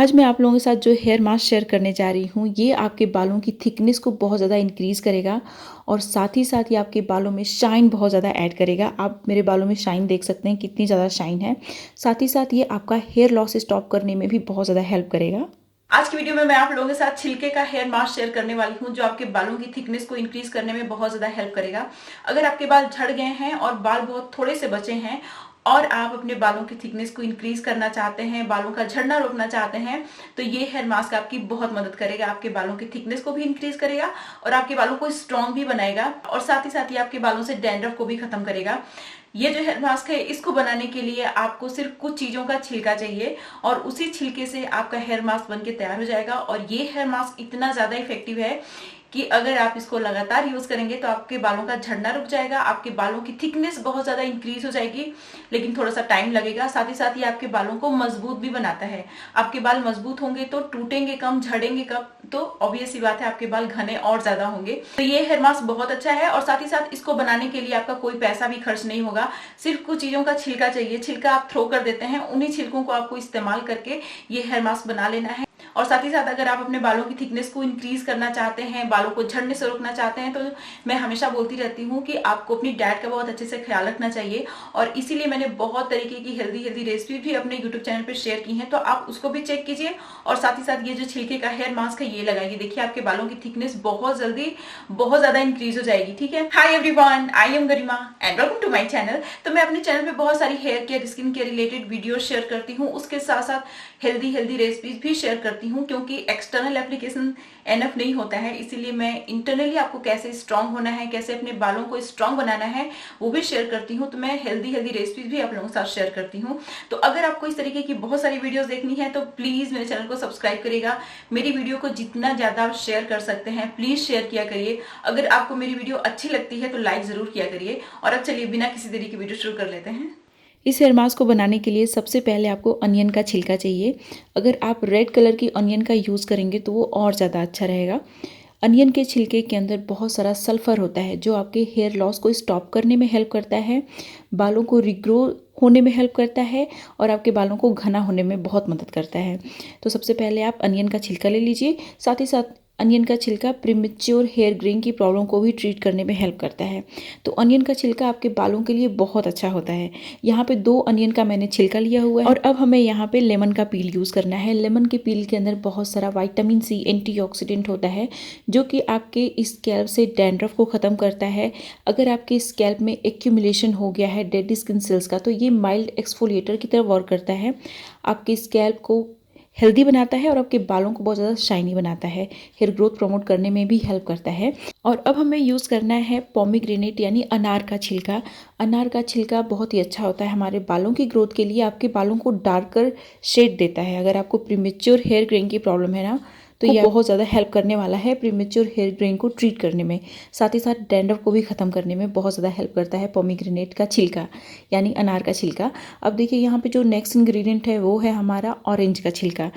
आज मैं आप लोगों के साथ जो हेयर मास्क शेयर करने जा रही हूँ, ये आपके बालों की थिकनेस को बहुत ज़्यादा इंक्रीज़ करेगा और साथ ही साथ ये आपके बालों में शाइन बहुत ज़्यादा ऐड करेगा। आप मेरे बालों में शाइन देख सकते हैं, कितनी ज़्यादा शाइन है। साथ ही साथ ये आपका हेयर लॉस स्टॉप करने में भी बहुत ज़्यादा हेल्प करेगा। आज की वीडियो में मैं आप लोगों के साथ छिलके का हेयर मास्क शेयर करने वाली हूँ, जो आपके बालों की थिकनेस को इंक्रीज करने में बहुत ज्यादा हेल्प करेगा। अगर आपके बाल झड़ गए हैं और बाल बहुत थोड़े से बचे हैं और आप अपने बालों की थिकनेस को इंक्रीज करना चाहते हैं, बालों का झड़ना रोकना चाहते हैं, तो ये हेयर मास्क आपकी बहुत मदद करेगा। आपके बालों की थिकनेस को भी इंक्रीज करेगा और आपके बालों को स्ट्रॉन्ग भी बनाएगा और साथ ही साथ ये आपके बालों से डैंड्रफ को भी खत्म करेगा। ये जो हेयर मास्क है, इसको बनाने के लिए आपको सिर्फ कुछ चीजों का छिलका चाहिए और उसी छिलके से आपका हेयर मास्क बनके तैयार हो जाएगा। और ये हेयर मास्क इतना ज्यादा इफेक्टिव है कि अगर आप इसको लगातार यूज करेंगे तो आपके बालों का झड़ना रुक जाएगा, आपके बालों की थिकनेस बहुत ज्यादा इंक्रीज हो जाएगी, लेकिन थोड़ा सा टाइम लगेगा। साथ ही साथ ये आपके बालों को मजबूत भी बनाता है। आपके बाल मजबूत होंगे तो टूटेंगे कम, झड़ेंगे कम, तो ऑब्वियस सी बात है आपके बाल घने और ज्यादा होंगे। तो ये हेयर मास्क बहुत अच्छा है और साथ ही साथ इसको बनाने के लिए आपका कोई पैसा भी खर्च नहीं होगा। सिर्फ कुछ चीजों का छिलका चाहिए, छिलका आप थ्रो कर देते हैं, उन्हीं छिलकों को आपको इस्तेमाल करके ये हेयर मास्क बना लेना है। और साथ ही साथ अगर आप अपने बालों की थिकनेस को इंक्रीज करना चाहते हैं, बालों को झड़ने से रोकना चाहते हैं, तो मैं हमेशा बोलती रहती हूँ कि आपको अपनी डाइट का बहुत अच्छे से ख्याल रखना चाहिए। और इसीलिए मैंने बहुत तरीके की हेल्दी हेल्दी रेसिपी भी अपने यूट्यूब चैनल पर शेयर की है, तो आप उसको भी चेक कीजिए। और साथ ही साथ ये जो छिलके का हेयर मास्क है, ये लगाइए। देखिए आपके बालों की थिकनेस बहुत जल्दी बहुत ज्यादा इंक्रीज हो जाएगी। ठीक है। Hi everyone, I am Garima and welcome to my channel. तो मैं अपने चैनल पे बहुत सारी hair care, skin care related video share करती हूँ, उसके साथ साथ हेल्दी हेल्दी रेसिपीज भी शेयर करती हूँ, क्योंकि एक्सटर्नल एप्लीकेशन एनफ नहीं होता है। इसीलिए मैं इंटरनली आपको कैसे स्ट्रांग होना है, कैसे अपने बालों को स्ट्रांग बनाना है, वो भी शेयर करती हूँ। तो मैं हेल्दी हेल्दी रेसिपीज भी आप लोगों के साथ शेयर करती हूँ। तो अगर आपको इस तरीके की बहुत सारी वीडियोस देखनी है तो प्लीज मेरे चैनल को सब्सक्राइब करिएगा। मेरी वीडियो को जितना ज्यादा आप शेयर कर सकते हैं प्लीज शेयर किया करिए। अगर आपको मेरी वीडियो अच्छी लगती है तो लाइक जरूर किया करिए। और अब चलिए बिना किसी देरी की वीडियो शुरू कर लेते हैं। इस हेयर मास्क को बनाने के लिए सबसे पहले आपको अनियन का छिलका चाहिए। अगर आप रेड कलर की अनियन का यूज़ करेंगे तो वो और ज़्यादा अच्छा रहेगा। अनियन के छिलके के अंदर बहुत सारा सल्फर होता है, जो आपके हेयर लॉस को स्टॉप करने में हेल्प करता है, बालों को रिग्रो होने में हेल्प करता है और आपके बालों को घना होने में बहुत मदद करता है। तो सबसे पहले आप अनियन का छिलका ले लीजिए। साथ ही साथ अनियन का छिलका प्रीमेच्योर हेयर ग्रेइंग की प्रॉब्लम को भी ट्रीट करने में हेल्प करता है। तो अनियन का छिलका आपके बालों के लिए बहुत अच्छा होता है। यहाँ पे 2 अनियन का मैंने छिलका लिया हुआ है और अब हमें यहाँ पे लेमन का पील यूज़ करना है। लेमन के पील के अंदर बहुत सारा विटामिन सी एंटीऑक्सीडेंट होता है, जो कि आपके स्कैल्प से डैंड्रफ को ख़त्म करता है। अगर आपके स्कैल्प में एक्यूमुलेशन हो गया है डेड स्किन सेल्स का, तो ये माइल्ड एक्सफोलिएटर की तरह वर्क करता है। आपके स्कैल्प को हेल्दी बनाता है और आपके बालों को बहुत ज़्यादा शाइनी बनाता है। हेयर ग्रोथ प्रमोट करने में भी हेल्प करता है। और अब हमें यूज़ करना है पोमीग्रेनेट यानी अनार का छिलका। अनार का छिलका बहुत ही अच्छा होता है हमारे बालों की ग्रोथ के लिए। आपके बालों को डार्कर शेड देता है। अगर आपको प्रीमेच्योर हेयर ग्रेइंग की प्रॉब्लम है ना, तो ये बहुत ज़्यादा हेल्प करने वाला है प्रीमेच्योर हेयर ग्रेइंग को ट्रीट करने में। साथ ही साथ डैंड्रफ को भी ख़त्म करने में बहुत ज़्यादा हेल्प करता है पोमीग्रेनेट का छिलका यानी अनार का छिलका। अब देखिए यहाँ पे जो नेक्स्ट इंग्रेडिएंट है वो है हमारा ऑरेंज का छिलका।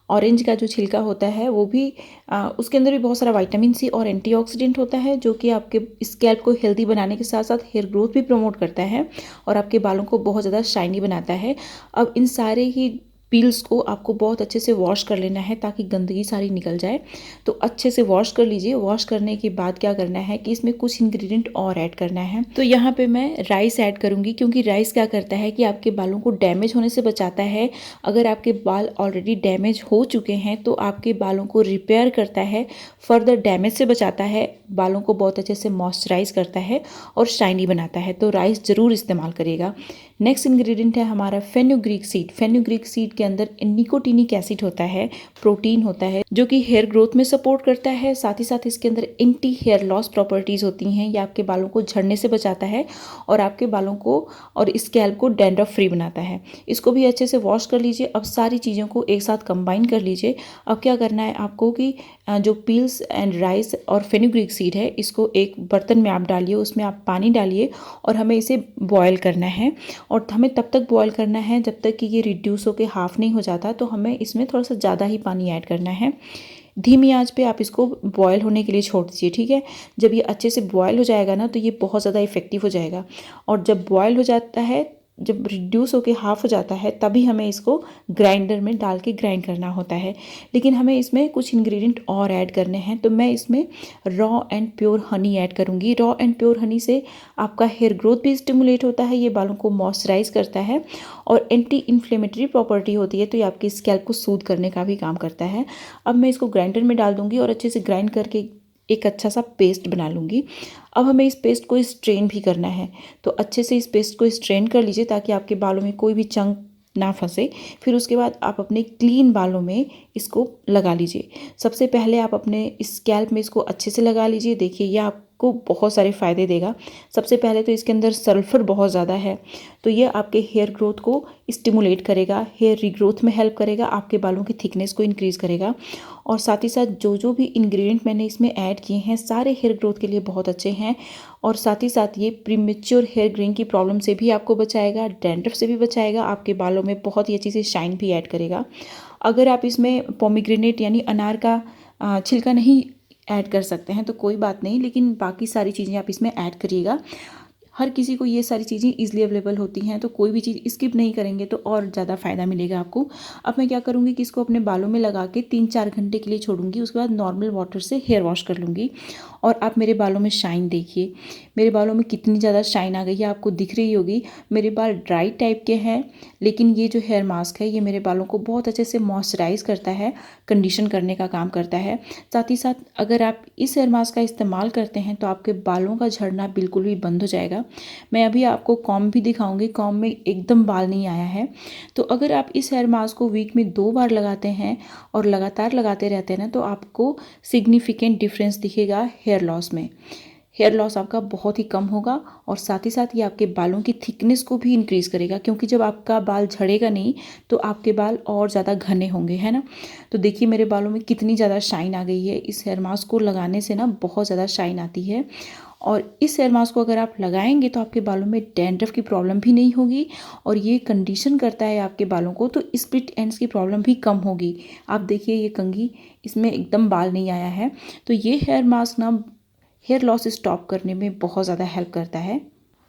ऑरेंज का जो छिलका होता है वो भी उसके अंदर भी बहुत सारा विटामिन सी और एंटीऑक्सीडेंट होता है, जो कि आपके स्कैल्प को हेल्दी बनाने के साथ साथ हेयर ग्रोथ भी प्रमोट करता है और आपके बालों को बहुत ज़्यादा शाइनी बनाता है। अब इन सारे ही पील्स को आपको बहुत अच्छे से वॉश कर लेना है ताकि गंदगी सारी निकल जाए। तो अच्छे से वॉश कर लीजिए। वॉश करने के बाद क्या करना है कि इसमें कुछ इंग्रेडिएंट और ऐड करना है। तो यहाँ पे मैं राइस ऐड करूँगी, क्योंकि राइस क्या करता है कि आपके बालों को डैमेज होने से बचाता है। अगर आपके बाल ऑलरेडी डैमेज हो चुके हैं तो आपके बालों को रिपेयर करता है, फर्दर डैमेज से बचाता है, बालों को बहुत अच्छे से मॉइस्चराइज करता है और शाइनी बनाता है। तो राइस ज़रूर इस्तेमाल करिएगा। नेक्स्ट इंग्रेडिएंट है हमारा फेनुग्रीक सीड। फेनुग्रीक सीड के अंदर निकोटिनिक एसिड होता है, प्रोटीन होता है, जो कि हेयर ग्रोथ में सपोर्ट करता है। साथ ही साथ इसके अंदर एंटी हेयर लॉस प्रॉपर्टीज होती हैं। ये आपके बालों को झड़ने से बचाता है और आपके बालों को और स्कैल्प को डैंड्रफ फ्री बनाता है। इसको भी अच्छे से वॉश कर लीजिए। अब सारी चीज़ों को एक साथ कंबाइन कर लीजिए। अब क्या करना है आपको कि जो पील्स एंड राइस और फेनुग्रीक सीड है, इसको एक बर्तन में आप डालिए, उसमें आप पानी डालिए और हमें इसे बॉयल करना है। और हमें तब तक बॉयल करना है जब तक कि ये रिड्यूस होकर हाफ़ नहीं हो जाता। तो हमें इसमें थोड़ा सा ज़्यादा ही पानी ऐड करना है। धीमी आंच पे आप इसको बॉयल होने के लिए छोड़ दीजिए। ठीक है। जब ये अच्छे से बॉयल हो जाएगा ना, तो ये बहुत ज़्यादा इफेक्टिव हो जाएगा। और जब बॉयल हो जाता है जब रिड्यूस होके हाफ हो जाता है तभी हमें इसको ग्राइंडर में डाल के ग्राइंड करना होता है। लेकिन हमें इसमें कुछ इंग्रेडिएंट और ऐड करने हैं, तो मैं इसमें raw and pure honey add करूँगी। रॉ एंड प्योर हनी से आपका हेयर ग्रोथ भी स्टिमुलेट होता है, ये बालों को मॉइस्चराइज करता है और एंटी इन्फ्लेमेटरी प्रॉपर्टी होती है, तो ये आपकी स्कैल्प को सूद करने का भी काम करता है। अब मैं इसको ग्राइंडर में डाल दूँगी और अच्छे से ग्राइंड करके एक अच्छा सा पेस्ट बना लूँगी। अब हमें इस पेस्ट को स्ट्रेन भी करना है, तो अच्छे से इस पेस्ट को स्ट्रेन कर लीजिए ताकि आपके बालों में कोई भी चंक ना फंसे। फिर उसके बाद आप अपने क्लीन बालों में इसको लगा लीजिए। सबसे पहले आप अपने स्कैल्प में इसको अच्छे से लगा लीजिए। देखिए ये आपको बहुत सारे फ़ायदे देगा। सबसे पहले तो इसके अंदर सल्फ़र बहुत ज़्यादा है, तो ये आपके हेयर ग्रोथ को स्टिमुलेट करेगा, हेयर रीग्रोथ में हेल्प करेगा, आपके बालों की थिकनेस को इंक्रीज़ करेगा। और साथ ही साथ जो भी इंग्रेडिएंट मैंने इसमें ऐड किए हैं सारे हेयर ग्रोथ के लिए बहुत अच्छे हैं। और साथ ही साथ ये प्रीमेच्योर हेयर ग्रेइंग की प्रॉब्लम से भी आपको बचाएगा, डैंड्रफ से भी बचाएगा, आपके बालों में बहुत ही अच्छी से शाइन भी ऐड करेगा। अगर आप इसमें पोमीग्रेनेट यानी अनार का छिलका नहीं ऐड कर सकते हैं तो कोई बात नहीं, लेकिन बाकी सारी चीज़ें आप इसमें ऐड करिएगा। हर किसी को ये सारी चीज़ें ईजिली अवेलेबल होती हैं, तो कोई भी चीज़ स्किप नहीं करेंगे तो और ज़्यादा फ़ायदा मिलेगा आपको। अब मैं क्या करूँगी कि इसको अपने बालों में लगा के 3-4 घंटे के लिए छोड़ूंगी, उसके बाद नॉर्मल वाटर से हेयर वॉश कर लूँगी। और आप मेरे बालों में शाइन देखिए, मेरे बालों में कितनी ज़्यादा शाइन आ गई है, आपको दिख रही होगी। मेरे बाल ड्राई टाइप के हैं, लेकिन ये जो हेयर मास्क है ये मेरे बालों को बहुत अच्छे से मॉइस्चराइज करता है, कंडीशन करने का काम करता है। साथ ही साथ अगर आप इस हेयर मास्क का इस्तेमाल करते हैं तो आपके बालों का झड़ना बिल्कुल भी बंद हो जाएगा। मैं अभी आपको कॉम्ब भी दिखाऊंगी, कॉम्ब में एकदम बाल नहीं आया है। तो अगर आप इस हेयर मास्क को वीक में 2 बार लगाते हैं और लगातार लगाते रहते हैं ना, तो आपको सिग्निफिकेंट डिफरेंस दिखेगा हेयर लॉस में। हेयर लॉस आपका बहुत ही कम होगा और साथ ही साथ ये आपके बालों की थिकनेस को भी इंक्रीज़ करेगा, क्योंकि जब आपका बाल झड़ेगा नहीं तो आपके बाल और ज़्यादा घने होंगे, है ना। तो देखिए मेरे बालों में कितनी ज़्यादा शाइन आ गई है। इस हेयर मास्क को लगाने से ना बहुत ज़्यादा शाइन आती है। और इस हेयर मास्क को अगर आप लगाएंगे तो आपके बालों में डैंड्रफ की प्रॉब्लम भी नहीं होगी और ये कंडीशन करता है आपके बालों को, तो स्प्लिट एंड्स की प्रॉब्लम भी कम होगी। आप देखिए ये कंघी, इसमें एकदम बाल नहीं आया है। तो ये हेयर मास्क ना हेयर लॉस स्टॉप करने में बहुत ज़्यादा हेल्प करता है।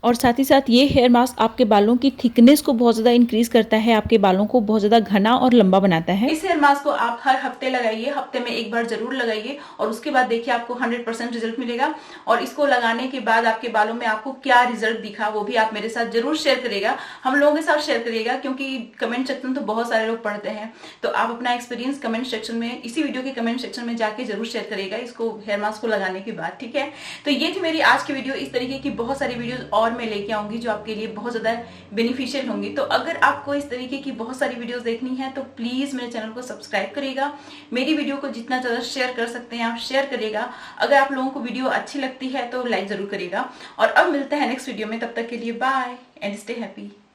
और साथ ही साथ ये हेयर मास्क आपके बालों की थिकनेस को बहुत ज़्यादा इंक्रीज़ करता है, आपके बालों को बहुत ज़्यादा घना और लंबा बनाता है। इस हेयर मास्क को आप हर हफ्ते लगाइए, हफ्ते में एक बार जरूर लगाइए और उसके बाद देखिए आपको 100% रिजल्ट मिलेगा। और इसको लगाने के बाद आपके बालों में आपको क्या रिजल्ट दिखा वो भी आप मेरे साथ जरूर शेयर करिएगा, हम लोगों के साथ शेयर करिएगा, क्योंकि कमेंट सेक्शन तो बहुत सारे लोग पढ़ते हैं। तो आप अपना एक्सपीरियंस कमेंट सेक्शन में, इसी वीडियो के कमेंट सेक्शन में जाके जरूर शेयर करिएगा इसको हेयर मास्क को लगाने के बाद, ठीक है। तो ये थी मेरी आज की वीडियो। इस तरीके की बहुत सारी वीडियोज और मैं लेके आऊंगी जो आपके लिए बहुत ज्यादा बेनिफिशियल होंगी। तो अगर आपको इस तरीके की बहुत सारी वीडियोस देखनी है तो प्लीज मेरे चैनल को सब्सक्राइब करिएगा। मेरी वीडियो को जितना ज्यादा शेयर कर सकते हैं आप शेयर करिएगा। अगर आप लोगों को वीडियो अच्छी लगती है तो लाइक जरूर करिएगा। और अब मिलते हैं नेक्स्ट वीडियो में, तब तक के लिए बाय एंड स्टे हैप्पी।